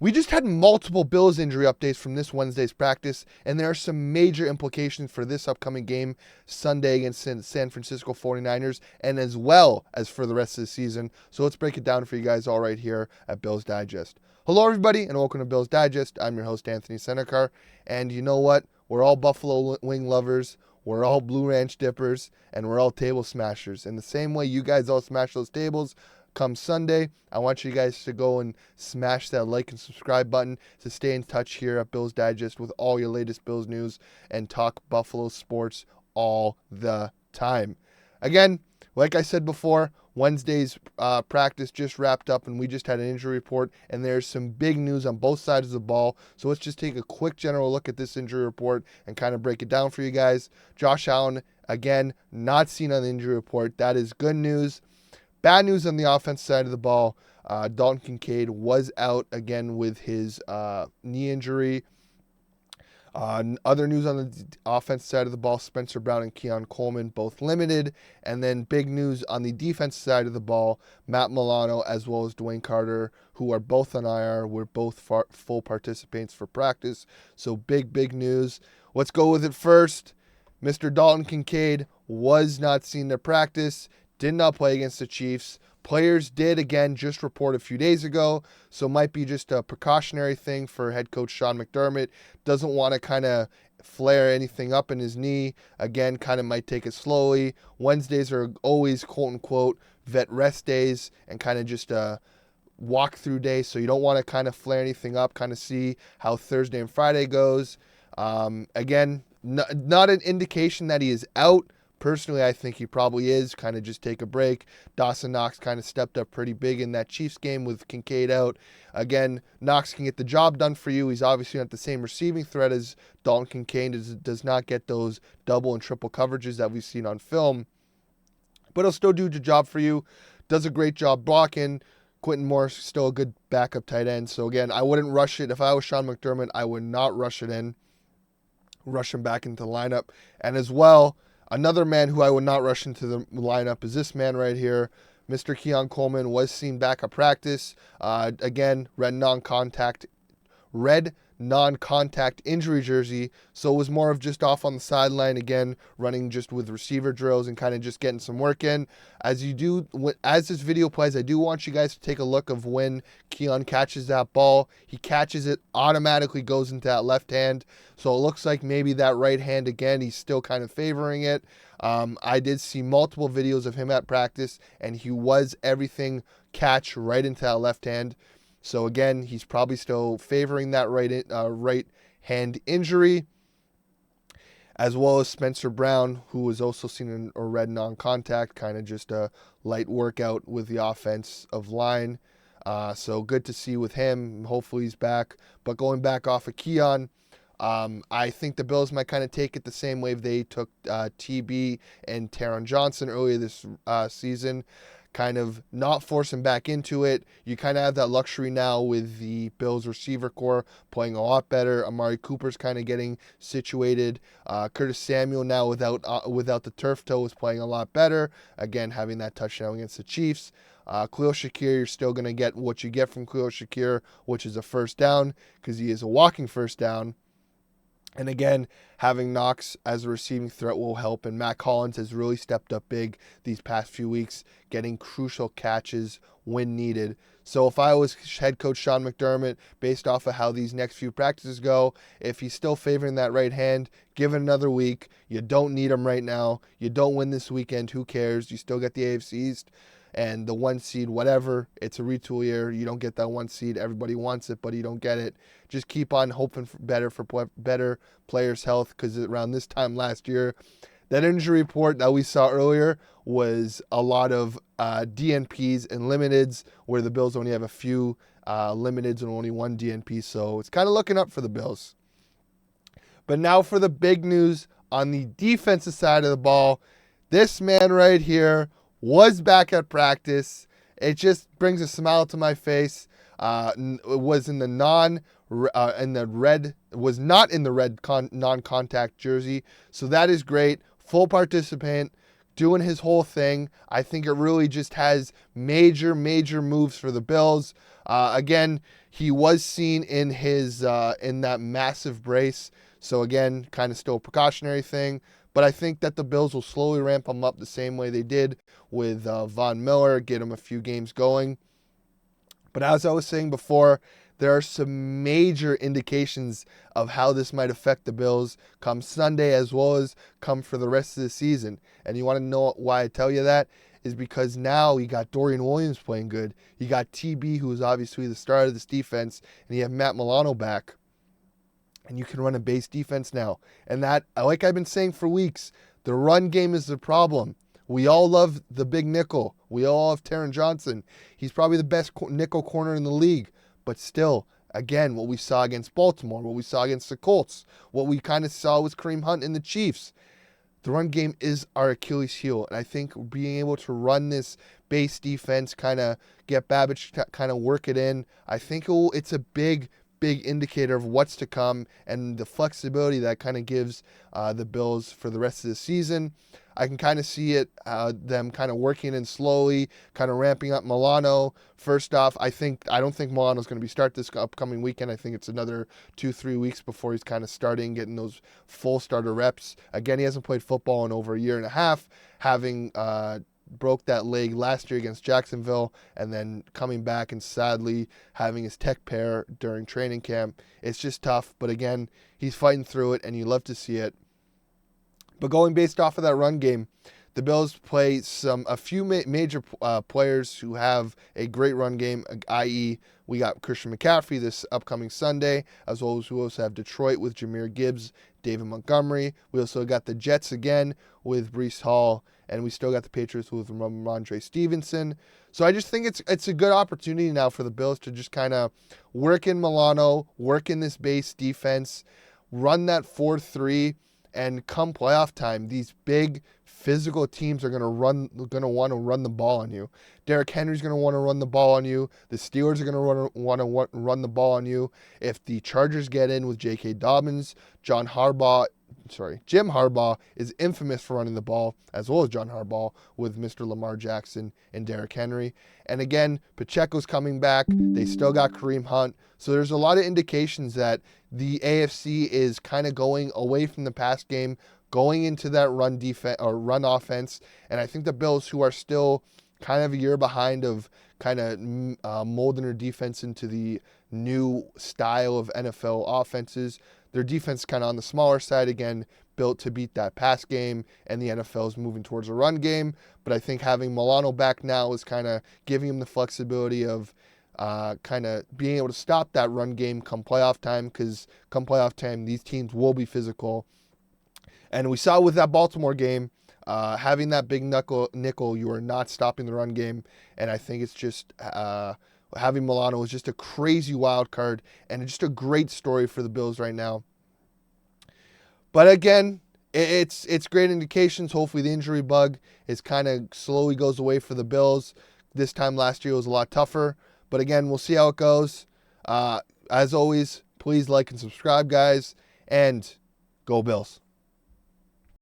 We just had multiple Bills injury updates from this Wednesday's practice, and there are some major implications for this upcoming game Sunday against San Francisco 49ers, and as well as for the rest of the season. So let's break it down for you guys all right here at Bills Digest. Hello, everybody, and welcome to Bills Digest. I'm your host, Anthony Senicar, and you know what? We're all Buffalo wing lovers. We're all Blue Ranch dippers, and we're all table smashers. In the same way you guys all smash those tables, come Sunday, I want you guys to go and smash that like and subscribe button to stay in touch here at Bills Digest with all your latest Bills news and talk Buffalo sports all the time. Again, like I said before, Wednesday's practice just wrapped up and we just had an injury report, and there's some big news on both sides of the ball. So let's just take a quick general look at this injury report and kind of break it down for you guys. Josh Allen, again, not seen on the injury report. That is good news. Bad news on the offense side of the ball. Dalton Kincaid was out again with his knee injury. Other news on the offense side of the ball, Spencer Brown and Keon Coleman both limited. And then big news on the defense side of the ball, Matt Milano as well as Dwayne Carter, who are both on IR, were both full participants for practice. So big news. Let's go with it first. Mr. Dalton Kincaid was not seen to practice. Did not play against the Chiefs. Players did, again, just report a few days ago, so might be just a precautionary thing for head coach Sean McDermott. Doesn't want to kind of flare anything up in his knee. Again, kind of might take it slowly. Wednesdays are always, quote-unquote, vet rest days and kind of just walk-through days, so you don't want to kind of flare anything up, kind of see how Thursday and Friday goes. Again, not an indication that he is out. Personally, I think he probably is. Kind of just take a break. Dawson Knox kind of stepped up pretty big in that Chiefs game with Kincaid out. Again, Knox can get the job done for you. He's obviously not the same receiving threat as Dalton Kincaid. Does not get those double and triple coverages that we've seen on film. But he'll still do the job for you. Does a great job blocking. Quentin Morris still a good backup tight end. So again, I wouldn't rush it. If I was Sean McDermott, I would not rush it in. Rush him back into the lineup. And as well, another man who I would not rush into the lineup is this man right here. Mr. Keon Coleman was seen back at practice. Again, red non-contact injury jersey. So it was more of just off on the sideline again, running just with receiver drills and kind of just getting some work in. As this video plays, I do want you guys to take a look of when Keon catches that ball. He catches it, automatically goes into that left hand. So it looks like maybe that right hand again, he's still kind of favoring it. I did see multiple videos of him at practice, and he was everything catch right into that left hand. So again, he's probably still favoring that right hand injury, as well as Spencer Brown, who was also seen in a red non-contact, kind of just a light workout with the offensive line. So good to see with him. Hopefully he's back. But going back off of Keon, I think the Bills might kind of take it the same way they took TB and Taron Johnson earlier this season. Kind of not force him back into it. You kind of have that luxury now with the Bills receiver core playing a lot better. Amari Cooper's kind of getting situated. Curtis Samuel now without the turf toe is playing a lot better. Again, having that touchdown against the Chiefs. Khalil Shakir, you're still going to get what you get from Khalil Shakir, which is a first down because he is a walking first down. And again, having Knox as a receiving threat will help. And Matt Collins has really stepped up big these past few weeks, getting crucial catches when needed. So if I was head coach Sean McDermott, based off of how these next few practices go, if he's still favoring that right hand, give it another week. You don't need him right now. You don't win this weekend. Who cares? You still get the AFC East. And the 1 seed, whatever, it's a retool year. You don't get that 1 seed. Everybody wants it, but you don't get it. Just keep on hoping for better players' health, because around this time last year, that injury report that we saw earlier was a lot of DNPs and limiteds, where the Bills only have a few limiteds and only one DNP. So it's kind of looking up for the Bills. But now for the big news on the defensive side of the ball. This man right here was back at practice. It just brings a smile to my face. It was in the not in the red non-contact jersey. So that is great. Full participant, doing his whole thing. I think it really just has major moves for the Bills. Again, He was seen in his in that massive brace. So again, kind of still a precautionary thing. But I think that the Bills will slowly ramp him up the same way they did with Von Miller, get him a few games going. But as I was saying before, there are some major indications of how this might affect the Bills come Sunday as well as come for the rest of the season. And you want to know why I tell you that? Is because now you got Dorian Williams playing good. You got TB, who is obviously the star of this defense, and you have Matt Milano back. And you can run a base defense now. And that, like I've been saying for weeks, the run game is the problem. We all love the big nickel. We all love Taron Johnson. He's probably the best nickel corner in the league. But still, again, what we saw against Baltimore, what we saw against the Colts, what we kind of saw with Kareem Hunt and the Chiefs, the run game is our Achilles heel. And I think being able to run this base defense, kind of get Babbage, kind of work it in, I think it's a big indicator of what's to come and the flexibility that kind of gives the Bills for the rest of the season. I can kind of see it, them kind of working in slowly, kind of ramping up Milano. First off, I don't think Milano's going to start this upcoming weekend. I think it's another 2-3 weeks before he's kind of starting, getting those full starter reps. Again, he hasn't played football in over a year and a half, having broke that leg last year against Jacksonville, and then coming back and sadly having his tech pair during training camp. It's just tough, but again, he's fighting through it, and you love to see it. But going based off of that run game, the Bills play a few major players who have a great run game, i.e., we got Christian McCaffrey this upcoming Sunday, as well as we also have Detroit with Jahmyr Gibbs, David Montgomery. We also got the Jets again with Breece Hall, and we still got the Patriots with Ramondre Stevenson. So I just think it's a good opportunity now for the Bills to just kind of work in Milano, work in this base defense, run that 4-3, and come playoff time, these big physical teams are going to want to run the ball on you. Derrick Henry's going to want to run the ball on you. The Steelers are going to want to run the ball on you. If the Chargers get in with J.K. Dobbins, Jim Harbaugh is infamous for running the ball, as well as John Harbaugh with Mr. Lamar Jackson and Derrick Henry. And again, Pacheco's coming back. They still got Kareem Hunt. So there's a lot of indications that the AFC is kind of going away from the pass game, going into that run defense or run offense. And I think the Bills, who are still kind of a year behind of kind of molding their defense into the new style of NFL offenses, their defense kind of on the smaller side again, built to beat that pass game, and the NFL is moving towards a run game. But I think having Milano back now is kind of giving him the flexibility of kind of being able to stop that run game come playoff time, because come playoff time, these teams will be physical. And we saw with that Baltimore game, having that big nickel, you are not stopping the run game. And I think it's just having Milano is just a crazy wild card and just a great story for the Bills right now. But again, it's great indications. Hopefully the injury bug is kind of slowly goes away for the Bills. This time last year was a lot tougher. But again, we'll see how it goes. As always, please like and subscribe, guys. And go Bills.